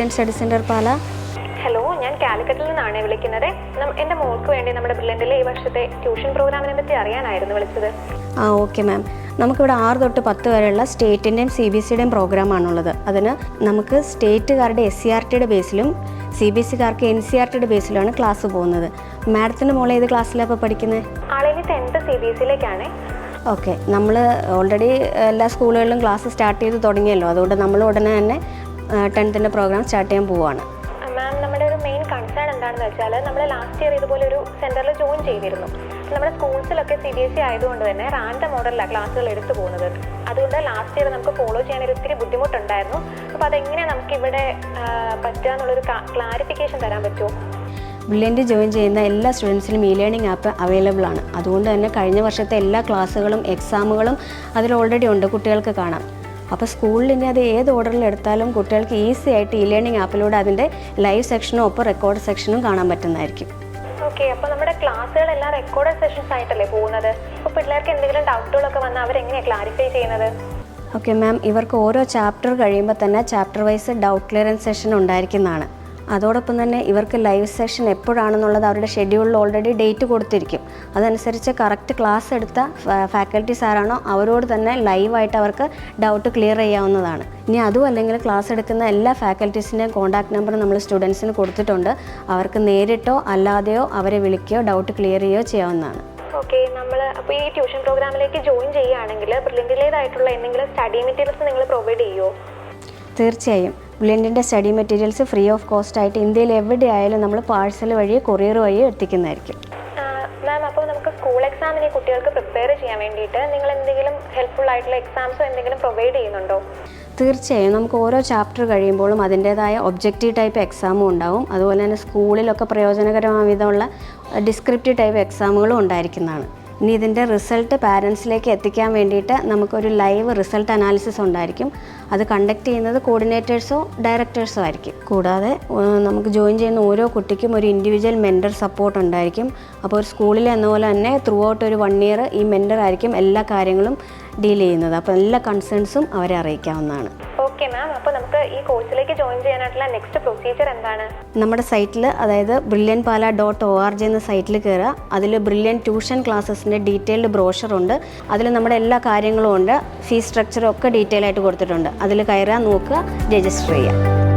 Brilliant study centre പാല. Hello, ഞാൻ കാലിക്കറ്റിൽ നിന്നാണ് വിളിക്കുന്നത്. എൻ്റെ മോൾക്ക് വേണ്ടി നമ്മുടെ ബ്രില്യൻറ്റിലെ ഈ വർഷത്തെ ട്യൂഷൻ പ്രോഗ്രാമിനെ പറ്റി അറിയാനായിരുന്നു വിളിച്ചത്. Okay ma'am. നമുക്കിവിടെ 6 തൊട്ട് 10 വരെയുള്ള സ്റ്റേറ്റിൻ്റെയും CBSEയുടെയും പ്രോഗ്രാമാണുള്ളത്. അതിന് നമുക്ക് സ്റ്റേറ്റുകാരുടെ SCRTയുടെ ബേസിലും CBSEക്കാർക്ക് NCERTയുടെ ബേസിലുമാണ് ക്ലാസ് പോകുന്നത്. മാഡത്തിൻ്റെ മോളെ ഏത് ക്ലാസ്സിലാണ് ഇപ്പോൾ പഠിക്കുന്നത്? ആളെങ്കിൽ 10th CBSEയിലേക്കാണ്. ഓക്കെ, നമ്മൾ ഓൾറെഡി എല്ലാ സ്കൂളുകളിലും ക്ലാസ് സ്റ്റാർട്ട് ചെയ്ത് തുടങ്ങിയല്ലോ. അതുകൊണ്ട് നമ്മൾ ഉടനെ തന്നെ 10th പ്രോഗ്രാം സ്റ്റാർട്ട് ചെയ്യാൻ പോവുകയാണ്. മാം, നമ്മുടെ ഒരു മെയിൻ കൺസേൺ എന്താണെന്ന് വെച്ചാൽ നമ്മൾ ലാസ്റ്റ് ഇയർ ഇതുപോലെ ഒരു സെൻറ്ററിൽ ജോയിൻ ചെയ്തിരുന്നു. നമ്മുടെ സ്കൂൾസിലൊക്കെ CBSE ആയതുകൊണ്ട് തന്നെ റാൻഡം മോഡലിലാണ് ക്ലാസ്സുകൾ എടുത്തു പോകുന്നത്. അതുകൊണ്ട് ലാസ്റ്റ് ഇയർ നമുക്ക് ഫോളോ ചെയ്യാൻ ഒത്തിരി ബുദ്ധിമുട്ടുണ്ടായിരുന്നു. അപ്പോൾ അതെങ്ങനെ നമുക്കിവിടെ പറ്റുക എന്നുള്ളൊരു ക്ലാരിഫിക്കേഷൻ തരാൻ പറ്റുമോ? ബ്രില്യൻറ്റ് ജോയിൻ ചെയ്യുന്ന എല്ലാ സ്റ്റുഡൻസിനും ലേണിംഗ് ആപ്പ് അവൈലബിൾ ആണ്. അതുകൊണ്ട് തന്നെ കഴിഞ്ഞ വർഷത്തെ എല്ലാ ക്ലാസ്സുകളും എക്സാമുകളും അതിൽ ഓൾറെഡി ഉണ്ട്, കുട്ടികൾക്ക് കാണാം. അപ്പോൾ സ്കൂളിൽ ഇനി അത് ഏത് ഓർഡറിൽ എടുത്താലും കുട്ടികൾക്ക് ഈസി ആയിട്ട് ലേണിംഗ് ആപ്പിലൂടെ അതിൻ്റെ ലൈവ് സെക്ഷനും ഒപ്പം റെക്കോർഡ് സെക്ഷനും കാണാൻ പറ്റുന്നതായിരിക്കും. ഓക്കെ, അപ്പോൾ നമ്മുടെ ക്ലാസ്സുകളെല്ലാം റെക്കോർഡ് സെഷൻസ് ആയിട്ടല്ലേ പോകുന്നത്? അപ്പോൾ പിള്ളേർക്ക് എന്തെങ്കിലും ഡൗട്ടുകളൊക്കെ വന്നാൽ അവരെങ്ങനെയാണ് ക്ലാരിഫൈ ചെയ്യുന്നത്? ഓക്കെ മാം, ഇവർക്ക് ഓരോ ചാപ്റ്റർ കഴിയുമ്പോൾ തന്നെ chapter wise doubt clearance session ഉണ്ടായിരിക്കുന്നതാണ്. അതോടൊപ്പം തന്നെ ഇവർക്ക് ലൈവ് സെഷൻ എപ്പോഴാണെന്നുള്ളത് അവരുടെ ഷെഡ്യൂളിൽ ഓൾറെഡി ഡേറ്റ് കൊടുത്തിരിക്കും. അതനുസരിച്ച് കറക്റ്റ് ക്ലാസ് എടുത്ത ഫാക്കൽറ്റീസ് ആരാണോ അവരോട് തന്നെ ലൈവായിട്ട് അവർക്ക് ഡൗട്ട് ക്ലിയർ ചെയ്യാവുന്നതാണ്. ഇനി അതും അല്ലെങ്കിൽ ക്ലാസ് എടുക്കുന്ന എല്ലാ ഫാക്കൽറ്റീസിൻ്റെയും കോൺടാക്ട് നമ്പർ നമ്മൾ സ്റ്റുഡൻസിന് കൊടുത്തിട്ടുണ്ട്. അവർക്ക് നേരിട്ടോ അല്ലാതെയോ അവരെ വിളിക്കുകയോ ഡൗട്ട് ക്ലിയർ ചെയ്യുകയോ ചെയ്യാവുന്നതാണ്. ഓക്കെ, നമ്മൾ അപ്പോൾ ഈ ട്യൂഷൻ പ്രോഗ്രാമിലേക്ക് ജോയിൻ ചെയ്യുകയാണെങ്കിൽ ബ്രില്യൻറ്റിലേതായിട്ടുള്ള എന്തെങ്കിലും സ്റ്റഡി മെറ്റീരിയൽസ് നിങ്ങൾ പ്രൊവൈഡ് ചെയ്യുമോ? തീർച്ചയായും. ബ്രില്യൻറ്റിൻ്റെ study materials free of cost ആയിട്ട് ഇന്ത്യയിൽ എവിടെയായാലും നമ്മൾ പാഴ്സൽ വഴിയോ കൊറിയർ വഴിയോ എത്തിക്കുന്നതായിരിക്കും. മാം, അപ്പോൾ നമുക്ക് സ്കൂൾ എക്സാമിന് കുട്ടികൾക്ക് പ്രിപ്പയർ ചെയ്യാൻ വേണ്ടിയിട്ട് നിങ്ങൾ എന്തെങ്കിലും ഹെൽപ്ഫുൾ ആയിട്ടുള്ള എക്സാംസോ എന്തെങ്കിലും പ്രൊവൈഡ് ചെയ്യുന്നുണ്ടോ? തീർച്ചയായും. നമുക്ക് ഓരോ ചാപ്റ്റർ കഴിയുമ്പോഴും അതിൻ്റേതായ ഒബ്ജക്റ്റീവ് ടൈപ്പ് എക്സാമും ഉണ്ടാവും. അതുപോലെ തന്നെ സ്കൂളിലൊക്കെ പ്രയോജനകരമായ വിധമുള്ള ഡിസ്ക്രിപ്റ്റീവ് ടൈപ്പ് എക്സാമുകളും ഉണ്ടായിരിക്കുന്നതാണ്. ഇനി ഇതിൻ്റെ റിസൾട്ട് പാരൻസിലേക്ക് എത്തിക്കാൻ വേണ്ടിയിട്ട് നമുക്കൊരു ലൈവ് റിസൾട്ട് അനാലിസിസ് ഉണ്ടായിരിക്കും. അത് കണ്ടക്ട് ചെയ്യുന്നത് കോർഡിനേറ്റേഴ്സോ ഡയറക്ടേഴ്സോ ആയിരിക്കും. കൂടാതെ നമുക്ക് ജോയിൻ ചെയ്യുന്ന ഓരോ കുട്ടിക്കും ഒരു ഇൻഡിവിജ്വൽ മെൻറ്റർ സപ്പോർട്ട് ഉണ്ടായിരിക്കും. അപ്പോൾ ഒരു സ്കൂളിൽ എന്ന പോലെ തന്നെ ത്രൂ ഔട്ട് ഒരു 1 ഇയർ ഈ മെൻറ്റർ ആയിരിക്കും എല്ലാ കാര്യങ്ങളും ഡീൽ ചെയ്യുന്നത്. അപ്പോൾ എല്ലാ കൺസേൺസും അവരെ അറിയിക്കാവുന്നതാണ്. ഓക്കെ മാം, അപ്പോൾ നമുക്ക് ഈ കോഴ്സിലേക്ക് ജോയിൻ ചെയ്യാനായിട്ടുള്ള നെക്സ്റ്റ് പ്രൊസീജിയർ എന്താണ്? നമ്മുടെ സൈറ്റിൽ, അതായത് brilliantpala.org എന്ന സൈറ്റിൽ കയറുക. അതിൽ ബ്രില്യൻ ട്യൂഷൻ ക്ലാസ്സസിൻ്റെ ഡീറ്റെയിൽഡ് ബ്രോഷറുണ്ട്. അതിൽ നമ്മുടെ എല്ലാ കാര്യങ്ങളും ഉണ്ട്. ഫീസ് സ്ട്രക്ചറും ഒക്കെ ഡീറ്റെയിൽ ആയിട്ട് കൊടുത്തിട്ടുണ്ട്. അതിൽ കയറുക, നോക്കുക, രജിസ്റ്റർ ചെയ്യുക.